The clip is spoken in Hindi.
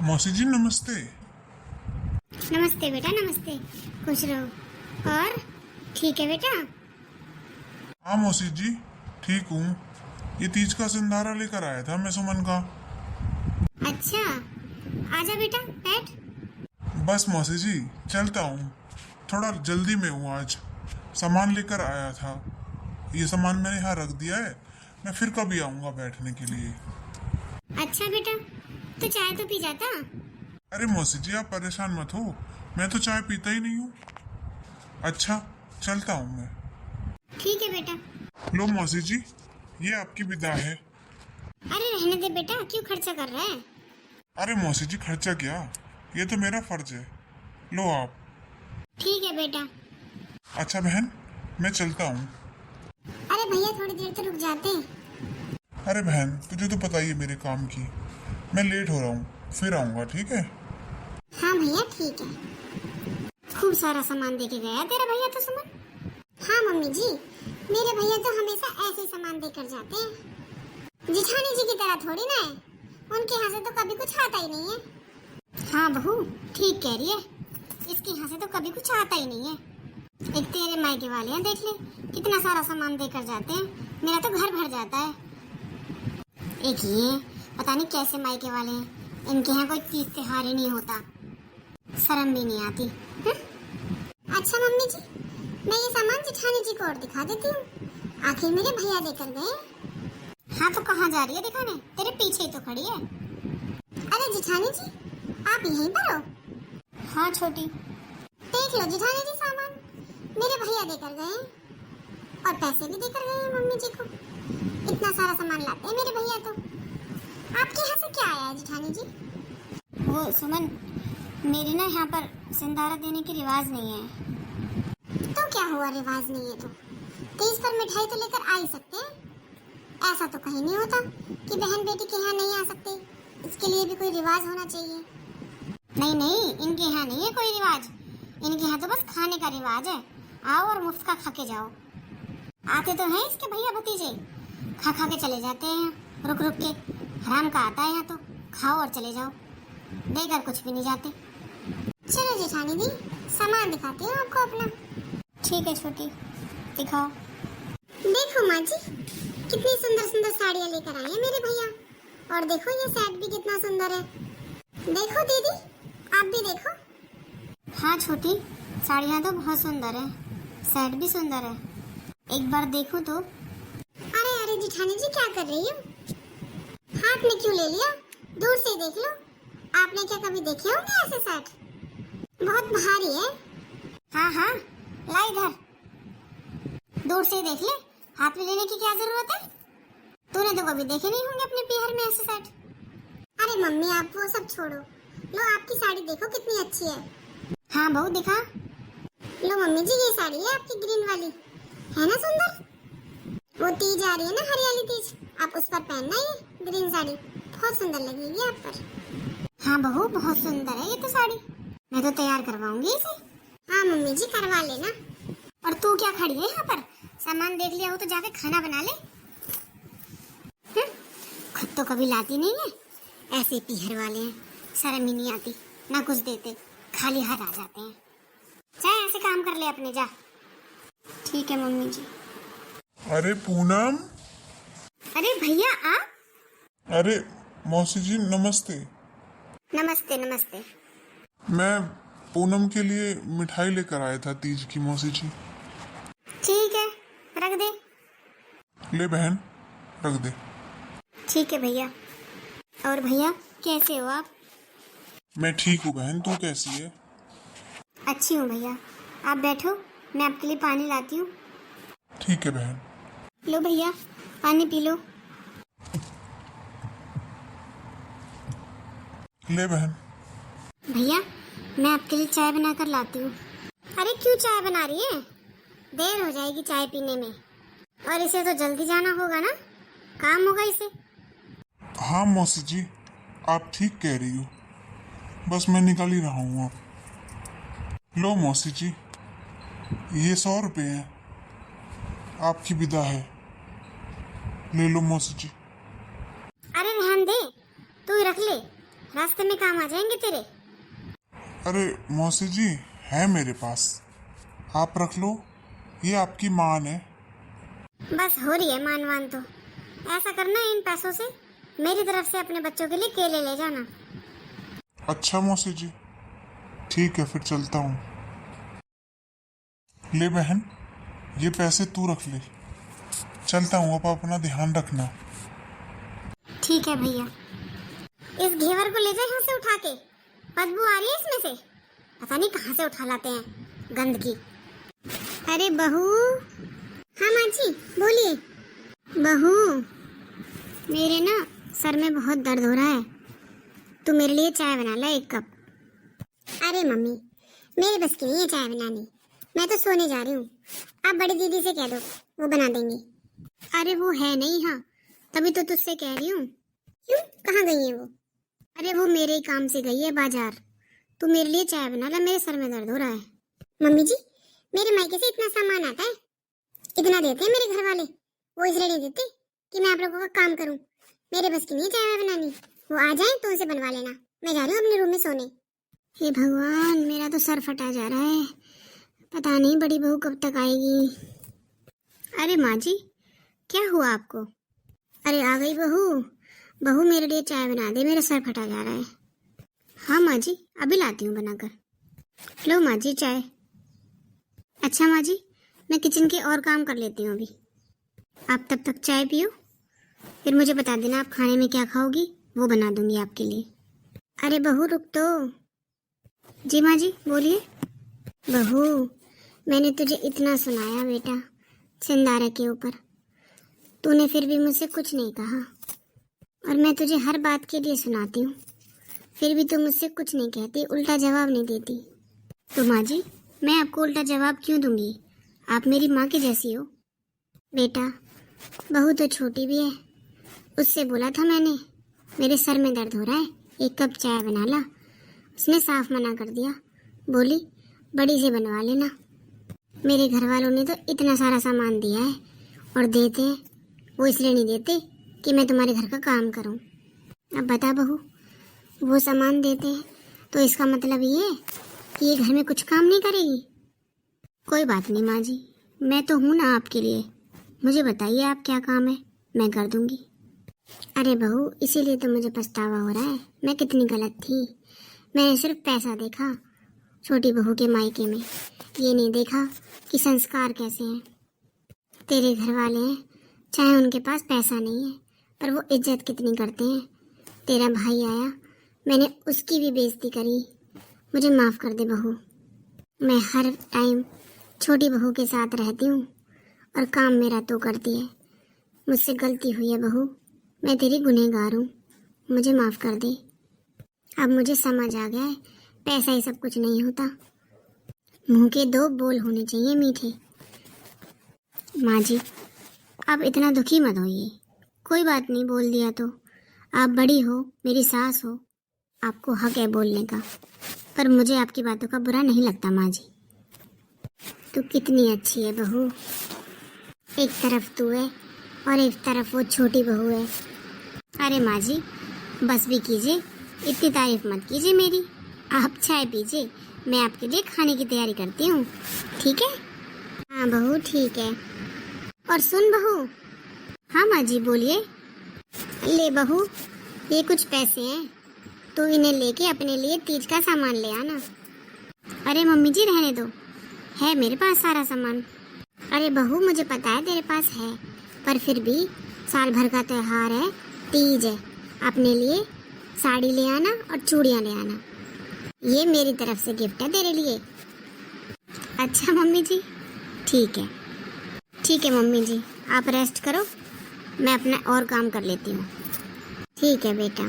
मौसी जी नमस्ते। नमस्ते बेटा, नमस्ते। खुश रहो। और ठीक है बेटा? हाँ मौसी जी ठीक हूँ। ये तीज का सिंधारा लेकर आया था मैं सुमन का। अच्छा, आजा बेटा, बैठ। बस मौसी जी चलता हूँ, थोड़ा जल्दी में हूँ आज। सामान लेकर आया था, ये सामान मैंने यहाँ रख दिया है, मैं फिर कभी आऊँगा बैठने के लिए। अच्छा बेटा, तो चाय तो पी जाता। अरे मौसी जी आप परेशान मत हो, मैं तो चाय पीता ही नहीं हूँ। अच्छा चलता हूँ मैं। ठीक है बेटा। लो मौसी जी, ये आपकी विदा है। अरे रहने दे बेटा, क्यों खर्चा कर रहा है? अरे मौसी जी खर्चा क्या, ये तो मेरा फर्ज है। लो आप। ठीक है बेटा। अच्छा बहन मैं चलता हूँ। अरे भैया थोड़ी देर तो रुक जाते हैं। अरे बहन तुझे तो पता ही है मेरे काम की, मैं लेट हो रहा हूँ, फिर आऊँगा ठीक है। हाँ भैया ठीक है। खूब सारा सामान देके गया तेरा भैया तो सुमन। हाँ मम्मी जी, मेरे भैया तो हमेशा ऐसे ही सामान देकर जाते हैं। जिठानी जी की तरह थोड़ी ना है, उनके यहाँ से तो कभी कुछ आता ही नहीं है। हाँ बहू ठीक कह रही है, इसके यहाँ से तो कभी कुछ आता ही नहीं है। एक तेरे मायके वाले हैं, देख ले कितना सारा सामान देकर जाते हैं, मेरा तो घर भर जाता है। एक ये पता नहीं कैसे मायके वाले हैं, इनके यहाँ कोई तीज त्योहार ही नहीं होता, शर्म भी नहीं आती। अच्छा मम्मी जी, मैं ये सामान जिठानी जी को और दिखा देती हूँ, आखिर मेरे भैया देकर गए। हाँ तो कहाँ जा रही है दिखाने, तेरे पीछे ही तो खड़ी है। अरे जिठानी जी आप यहीं पर हो? हाँ छोटी। देख लो जिठानी जी, सामान मेरे भैया देकर गए और पैसे भी देकर गए हैं मम्मी जी को। इतना सारा सामान लाते हैं मेरे भैया तो। आपके यहाँ से क्या आया है जिठानी जी? वो सुमन, मेरे ना यहाँ पर सिंधारा देने की रिवाज नहीं है। तो क्या हुआ रिवाज नहीं है तो? तीज पर मिठाई तो लेकर आ ही सकते हैं। ऐसा तो कहीं नहीं होता कि बहन बेटी के यहाँ नहीं आ सकते, इसके लिए भी कोई रिवाज होना चाहिए। नहीं नहीं, इनके यहाँ नहीं है कोई रिवाज, इनके यहाँ तो बस खाने का रिवाज है। आओ और मुफ्त का खा के जाओ। आते तो हैं इसके भैया भतीजे, खा खा के चले जाते हैं, रुक रुक के। हराम का आता है यहाँ तो, खाओ और चले जाओ, देकर कुछ भी नहीं जाते। चलो जेठानी जी, सामान दिखाती हूँ आपको अपना। ठीक है छोटी, दिखाओ। देखो माँ जी, कितनी सुंदर सुंदर साड़ियाँ लेकर आए हैं मेरे भैया, और देखो ये सेट भी कितना सुंदर है। देखो दीदी, आप भी देखो। हाँ छोटी, साड़ियाँ तो बहुत सुंदर है, सेट भी सुंदर है, एक बार देखो तो। अरे अरे जेठानी जी क्या कर रही हो? हाथ में क्यों ले लिया, दूर से देख लो। आपने क्या कभी देखे होंगे ऐसे सेट? बहुत भारी है। हाँ हाँ ला इधर, दूर से देख ले, हाथ में लेने की क्या जरूरत है? तूने तो कभी देखे नहीं होंगे अपने पीहर में ऐसे सेट। अरे मम्मी आप वो सब छोड़ो, लो आपकी साड़ी देखो कितनी अच्छी है। हाँ बहू दिखा। लो मम्मी जी ये साड़ी है आपकी ग्रीन वाली, है ना सुंदर? वो तीज आ रही है ना, हरियाली तीज, आप उस पर पहनना ये ग्रीन साड़ी, बहुत सुंदर लगेगी आप पर। हाँ बहू बहुत सुंदर है ये तो साड़ी, मैं तो तैयार करवाऊंगी इसे। हाँ मम्मी जी करवा लेना। और तू क्या खड़ी है यहाँ पर, सामान देख लिया हो तो जाके खाना बना ले। खुद तो कभी लाती नहीं है, ऐसे पीहर वाले हैं, शर्म ही नहीं आती, ना कुछ देते, खाली हाथ आ जाते हैं। चाहे ऐसे काम कर ले अपने, जा। ठीक है मम्मी जी। अरे पूनम। अरे भैया आप? अरे मौसी जी नमस्ते। नमस्ते नमस्ते। मैं पूनम के लिए मिठाई लेकर आया था तीज की मौसी जी। ठीक है रख दे। ले बहन रख दे। ठीक है भैया। और भैया कैसे हो आप? मैं ठीक हूँ बहन, तू कैसी है? अच्छी हूँ भैया, आप बैठो, मैं आपके लिए पानी लाती हूँ। ठीक है बहन। लो भैया पानी पी लो। ले बहन। भैया मैं आपके लिए चाय बनाकर लाती हूँ। अरे क्यों चाय बना रही है, देर हो जाएगी चाय पीने में, और इसे तो जल्दी जाना होगा ना, काम होगा इसे। हाँ मौसी जी आप ठीक कह रही हो, बस मैं निकल ही रहा हूँ अब। लो मौसी जी ये 100 रुपये हैं, आपकी विदा है, ले लो मौसी जी। अरे रहन दे, तू ही रख ले, रास्ते में काम आ जाएंगे तेरे। अरे मौसी जी, है मेरे पास, आप रख लो, ये आपकी मान है। बस हो रही है मानवान तो। ऐसा करना इन पैसों से मेरी तरफ से अपने बच्चों के लिए केले ले जाना। अच्छा मौसी जी, ठीक है, फिर चलता हूँ। ले बहन, ये पैसे तू रख ले, चलता हूँ, अब अपना ध्यान रखना। ठीक है भैया। इस घेवर को ले जाए यहाँ से उठा के, बदबू आ रही है इसमें से, पता नहीं कहाँ से उठा लाते हैं गंदगी। अरे बहू। हाँ माँ जी बोलिए। बहू, मेरे ना सर में बहुत दर्द हो रहा है, तू मेरे लिए चाय बना ला 1 कप। अरे मम्मी, मेरे बस की नहीं है चाय बनानी, मैं तो सोने जा रही हूँ। आप बड़ी दीदी से कह दो, वो बना देंगी। अरे वो है नहीं, हाँ तभी तो तुझसे कह रही हूँ। क्यों, कहाँ गई है वो? अरे वो मेरे ही काम से गई है बाजार, तू मेरे लिए चाय बना ला, मेरे सर में दर्द हो रहा है। मम्मी जी, मेरे मायके से इतना सामान आता है, इतना देते हैं मेरे घर वाले, वो इसलिए नहीं देते कि मैं आप लोगों का काम करूं। मेरे बस की नहीं चाय बनानी, वो आ जाए तो उनसे बनवा लेना, मैं जा रही हूँ अपने रूम में सोने। हे भगवान, मेरा तो सर फटा जा रहा है, पता नहीं बड़ी बहू कब तक आएगी। अरे माँ जी, क्या हुआ आपको? अरे आ गई बहू। बहू मेरे लिए चाय बना दे, मेरा सर फटा जा रहा है। हाँ माँ जी, अभी लाती हूँ बनाकर। लो माँ जी चाय। अच्छा माँ जी, मैं किचन के और काम कर लेती हूँ अभी, आप तब तक चाय पियो, फिर मुझे बता देना आप खाने में क्या खाओगी, वो बना दूंगी आपके लिए। अरे बहू रुक तो। जी माँ जी बोलिए। बहू, मैंने तुझे इतना सुनाया बेटा सिंदारा के ऊपर, तूने फिर भी मुझसे कुछ नहीं कहा, और मैं तुझे हर बात के लिए सुनाती हूँ, फिर भी तू मुझसे कुछ नहीं कहती, उल्टा जवाब नहीं देती। तो माँ जी, मैं आपको उल्टा जवाब क्यों दूंगी, आप मेरी माँ की जैसी हो। बेटा, बहू तो छोटी भी है, उससे बोला था मैंने मेरे सर में दर्द हो रहा है, 1 कप चाय बना ला, उसने साफ मना कर दिया, बोली बड़ी से बनवा लेना। मेरे घर वालों ने तो इतना सारा सामान दिया है और देते हैं, वो इसलिए नहीं देते कि मैं तुम्हारे घर का काम करूं। अब बता बहू, वो सामान देते हैं तो इसका मतलब ये कि ये घर में कुछ काम नहीं करेगी। कोई बात नहीं माँ जी, मैं तो हूँ ना आपके लिए, मुझे बताइए आप क्या काम है, मैं कर दूंगी। अरे बहू, इसीलिए तो मुझे पछतावा हो रहा है, मैं कितनी गलत थी, मैंने सिर्फ पैसा देखा छोटी बहू के मायके में, ये नहीं देखा कि संस्कार कैसे हैं। तेरे घर वाले हैं, चाहे उनके पास पैसा नहीं है, पर वो इज्जत कितनी करते हैं। तेरा भाई आया, मैंने उसकी भी बेइज्जती करी, मुझे माफ़ कर दे बहू, मैं हर टाइम छोटी बहू के साथ रहती हूँ और काम मेरा तो करती है, मुझसे गलती हुई है बहू, मैं तेरी गुनहगार हूँ, मुझे माफ़ कर दे। अब मुझे समझ आ गया है, पैसा ही सब कुछ नहीं होता, मुंह के 2 बोल होने चाहिए मीठे। माँ जी, आप इतना दुखी मत होइए, कोई बात नहीं, बोल दिया तो, आप बड़ी हो, मेरी सास हो, आपको हक है बोलने का, पर मुझे आपकी बातों का बुरा नहीं लगता। माँ जी, तू कितनी अच्छी है बहू, एक तरफ तू है और एक तरफ वो छोटी बहू है। अरे माँ जी, बस भी कीजिए, इतनी तारीफ मत कीजिए मेरी, आप चाय पीजिए, मैं आपके लिए खाने की तैयारी करती हूँ, ठीक है? हाँ बहू ठीक है। और सुन बहू। हाँ माँ जी बोलिए। ले बहू, ये कुछ पैसे हैं, तू इन्हें लेके अपने लिए तीज का सामान ले आना। अरे मम्मी जी रहने दो, है मेरे पास सारा सामान। अरे बहू, मुझे पता है तेरे पास है, पर फिर भी साल भर का त्योहार है, तीज है, अपने लिए साड़ी ले आना और चूड़ियाँ ले आना, ये मेरी तरफ से गिफ्ट है तेरे लिए। अच्छा मम्मी जी, ठीक है, ठीक है मम्मी जी, आप रेस्ट करो, मैं अपना और काम कर लेती हूँ। ठीक है बेटा।